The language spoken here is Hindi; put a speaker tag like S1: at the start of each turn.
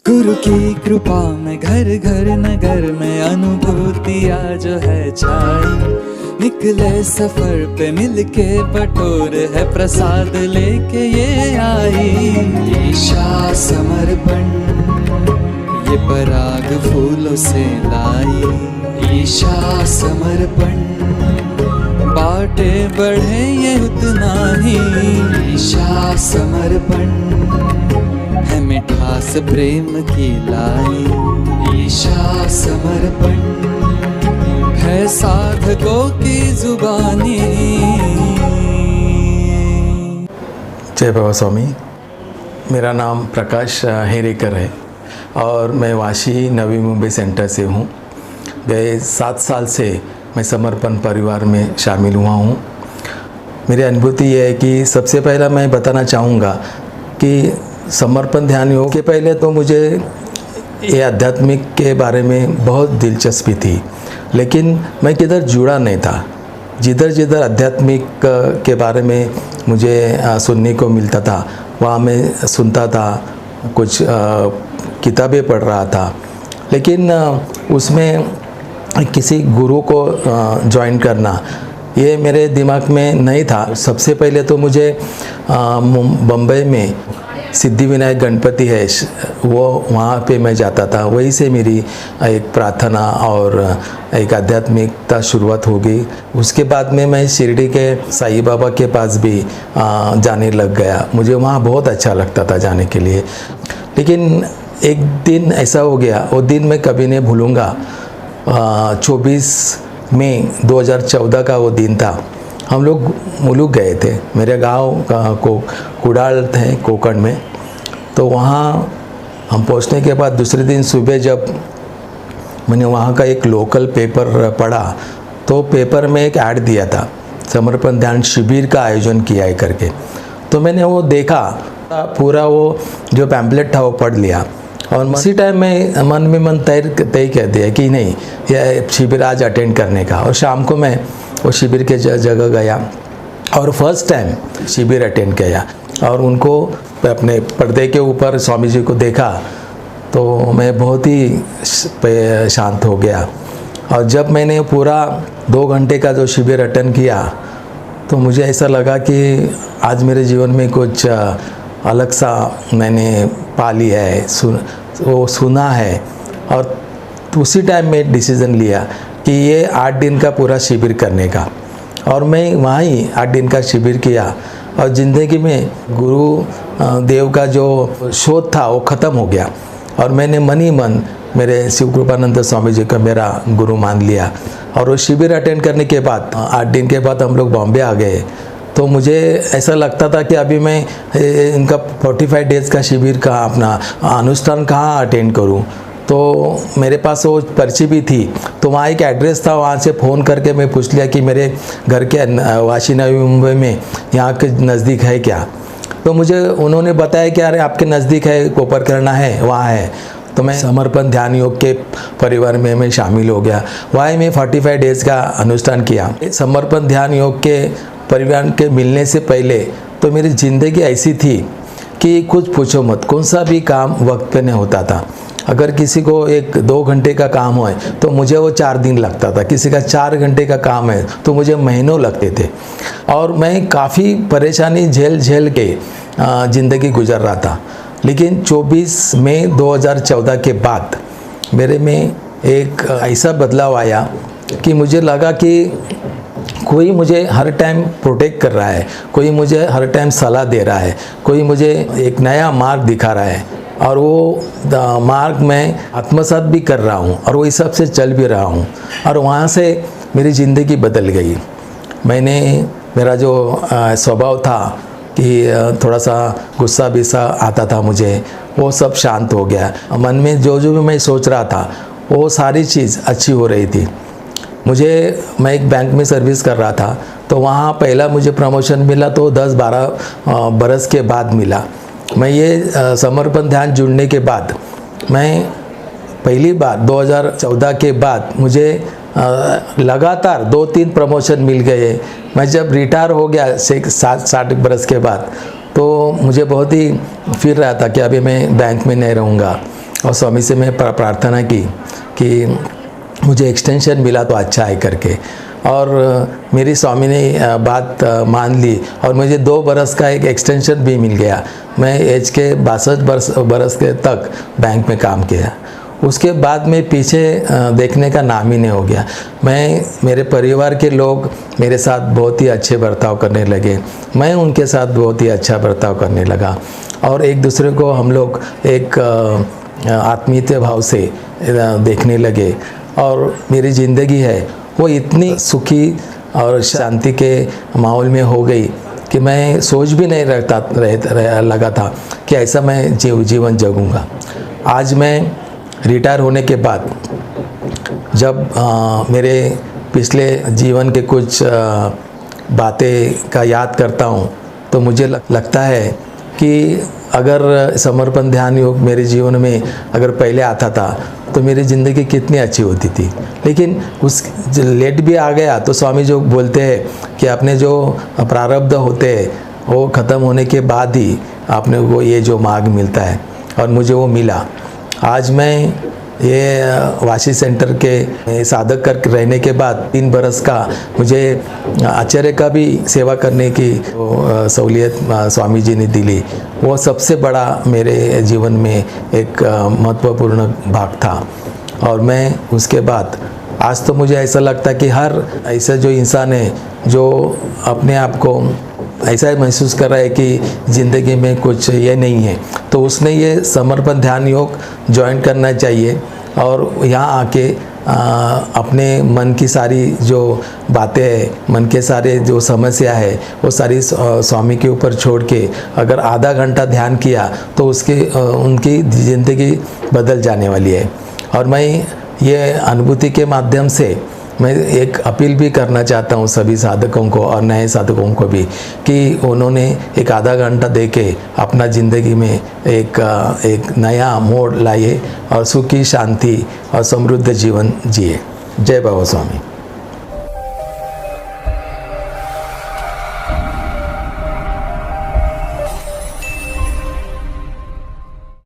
S1: गुरु की कृपा में घर घर नगर में अनुभूतियाँ जो है छाई। निकले सफर पे मिलके बटोर है प्रसाद लेके ये आई। ईशा समर्पण ये पराग फूलों से लाई। ईशा समर्पण बाटे बढ़े ये उतना ही। ईशा समर्पण है मिठास प्रेम की लाई। ईशा समर्पण है साधकों की जुबानी।
S2: जय बाबा स्वामी। मेरा नाम प्रकाश हेरेकर है और मैं वाशी नवी मुंबई सेंटर से हूँ। गए 7 साल से मैं समर्पण परिवार में शामिल हुआ हूँ। मेरी अनुभूति ये है कि सबसे पहला मैं बताना चाहूँगा कि समर्पण ध्यान योग के पहले तो मुझे ये आध्यात्मिक के बारे में बहुत दिलचस्पी थी, लेकिन मैं किधर जुड़ा नहीं था। जिधर जिधर आध्यात्मिक के बारे में मुझे सुनने को मिलता था वहाँ मैं सुनता था, कुछ किताबें पढ़ रहा था, लेकिन उसमें किसी गुरु को ज्वाइन करना ये मेरे दिमाग में नहीं था। सबसे पहले तो मुझे बम्बई में सिद्धिविनायक गणपति है, वो वहाँ पे मैं जाता था। वहीं से मेरी एक प्रार्थना और एक आध्यात्मिकता शुरुआत हो गई। उसके बाद में मैं शिरडी के साईं बाबा के पास भी जाने लग गया। मुझे वहाँ बहुत अच्छा लगता था जाने के लिए। लेकिन एक दिन ऐसा हो गया, वो दिन मैं कभी नहीं भूलूँगा। 24 मई 2014 का वो दिन था। हम लोग मुलुक गए थे। मेरे गांव को कुडाल थे कोकण में। तो वहाँ हम पहुँचने के बाद दूसरे दिन सुबह जब मैंने वहाँ का एक लोकल पेपर पढ़ा तो पेपर में एक ऐड दिया था, समर्पण ध्यान शिविर का आयोजन किया है करके। तो मैंने वो देखा, पूरा वो जो पैम्पलेट था वो पढ़ लिया और उसी टाइम में मन में मन तय कर दिया कि नहीं, यह शिविर आज अटेंड करने का। और शाम को मैं वो शिविर के जगह गया और फर्स्ट टाइम शिविर अटेंड किया और उनको अपने पर्दे के ऊपर स्वामी जी को देखा तो मैं बहुत ही शांत हो गया। और जब मैंने पूरा 2 घंटे का जो शिविर अटेंड किया तो मुझे ऐसा लगा कि आज मेरे जीवन में कुछ अलग सा मैंने पा लिया है, वो सुना है। और उसी टाइम में डिसीज़न लिया कि ये 8 दिन का पूरा शिविर करने का। और मैं वहाँ ही 8 दिन का शिविर किया और ज़िंदगी में गुरु देव का जो शोध था वो ख़त्म हो गया। और मैंने मन ही मन मेरे शिव कृपानंद स्वामी जी का मेरा गुरु मान लिया। और वो शिविर अटेंड करने के बाद 8 दिन के बाद हम लोग बॉम्बे आ गए। तो मुझे ऐसा लगता था कि अभी मैं इनका 45 डेज़ का शिविर का अपना अनुष्ठान कहाँ अटेंड करूँ। तो मेरे पास वो पर्ची भी थी, तो वहाँ एक एड्रेस था, वहाँ से फ़ोन करके मैं पूछ लिया कि मेरे घर के वाशी नवी मुंबई में यहाँ के नज़दीक है क्या। तो मुझे उन्होंने बताया कि अरे आपके नज़दीक है, कोपर करना है, वहाँ है। तो मैं समर्पण ध्यान योग के परिवार में मैं शामिल हो गया। वहाँ मैं 45 डेज़ का अनुष्ठान किया। समर्पण ध्यान योग के परिवार के मिलने से पहले तो मेरी ज़िंदगी ऐसी थी कि कुछ पूछो मत, कौन सा भी काम वक्त पे नहीं होता था। अगर किसी को 1-2 घंटे का काम हो तो मुझे वो 4 दिन लगता था। किसी का 4 घंटे का काम है तो मुझे महीनों लगते थे। और मैं काफ़ी परेशानी झेल के ज़िंदगी गुजर रहा था। लेकिन 24 मई 2014 के बाद मेरे में एक ऐसा बदलाव आया कि मुझे लगा कि कोई मुझे हर टाइम प्रोटेक्ट कर रहा है, कोई मुझे हर टाइम सलाह दे रहा है, कोई मुझे एक नया मार्ग दिखा रहा है और वो मार्ग मैं आत्मसात भी कर रहा हूँ और वो हिसाब से चल भी रहा हूँ। और वहाँ से मेरी ज़िंदगी बदल गई। मेरा जो स्वभाव था कि थोड़ा सा गुस्सा भी सा आता था मुझे, वो सब शांत हो गया। मन में जो भी मैं सोच रहा था वो सारी चीज़ अच्छी हो रही थी। मैं एक बैंक में सर्विस कर रहा था, तो वहाँ पहला मुझे प्रमोशन मिला तो 10-12 बरस के बाद मिला। मैं ये समर्पण ध्यान जुड़ने के बाद मैं पहली बार 2014 के बाद मुझे लगातार 2-3 प्रमोशन मिल गए। मैं जब रिटायर हो गया 60 बरस के बाद तो मुझे बहुत ही फिर रहा था कि अभी मैं बैंक में नहीं रहूँगा। और स्वामी से मैं प्रार्थना की कि मुझे एक्सटेंशन मिला तो अच्छा है करके, और मेरी स्वामी ने बात मान ली और मुझे 2 बरस का एक एक्सटेंशन भी मिल गया। मैं एज के 62 बरस के तक बैंक में काम किया। उसके बाद में पीछे देखने का नाम ही नहीं हो गया। मेरे परिवार के लोग मेरे साथ बहुत ही अच्छे बर्ताव करने लगे, मैं उनके साथ बहुत ही अच्छा बर्ताव करने लगा, और एक दूसरे को हम लोग एक आत्मीयता भाव से देखने लगे, और मेरी ज़िंदगी है वो इतनी सुखी और शांति के माहौल में हो गई कि मैं सोच भी नहीं लगा था कि ऐसा मैं जीवन जगूँगा। आज मैं रिटायर होने के बाद जब मेरे पिछले जीवन के कुछ बातें का याद करता हूँ तो मुझे लगता है कि अगर समर्पण ध्यान योग मेरे जीवन में अगर पहले आता था तो मेरी ज़िंदगी कितनी अच्छी होती थी। लेकिन उस लेट भी आ गया तो स्वामी जो बोलते हैं कि अपने जो प्रारब्ध होते हैं वो ख़त्म होने के बाद ही आपने को ये जो मार्ग मिलता है, और मुझे वो मिला। आज मैं ये वाशी सेंटर के साधक कर रहने के बाद 3 बरस का मुझे आचार्य का भी सेवा करने की सहूलियत स्वामी जी ने दिली। वो सबसे बड़ा मेरे जीवन में एक महत्वपूर्ण भाग था। और मैं उसके बाद आज तो मुझे ऐसा लगता है कि हर ऐसा जो इंसान है जो अपने आप को ऐसा महसूस कर रहा है कि ज़िंदगी में कुछ ये नहीं है, तो उसने ये समर्पण ध्यान योग ज्वाइन करना चाहिए, और यहाँ आके अपने मन की सारी जो बातें हैं, मन के सारे जो समस्या है वो सारी स्वामी के ऊपर छोड़ के अगर आधा घंटा ध्यान किया तो उनकी ज़िंदगी बदल जाने वाली है। और मैं ये अनुभूति के माध्यम से मैं एक अपील भी करना चाहता हूँ सभी साधकों को और नए साधकों को भी कि उन्होंने एक आधा घंटा दे के अपना ज़िंदगी में एक नया मोड़ लाइए और सुखी, शांति और समृद्ध जीवन जिए। जय बाबा स्वामी।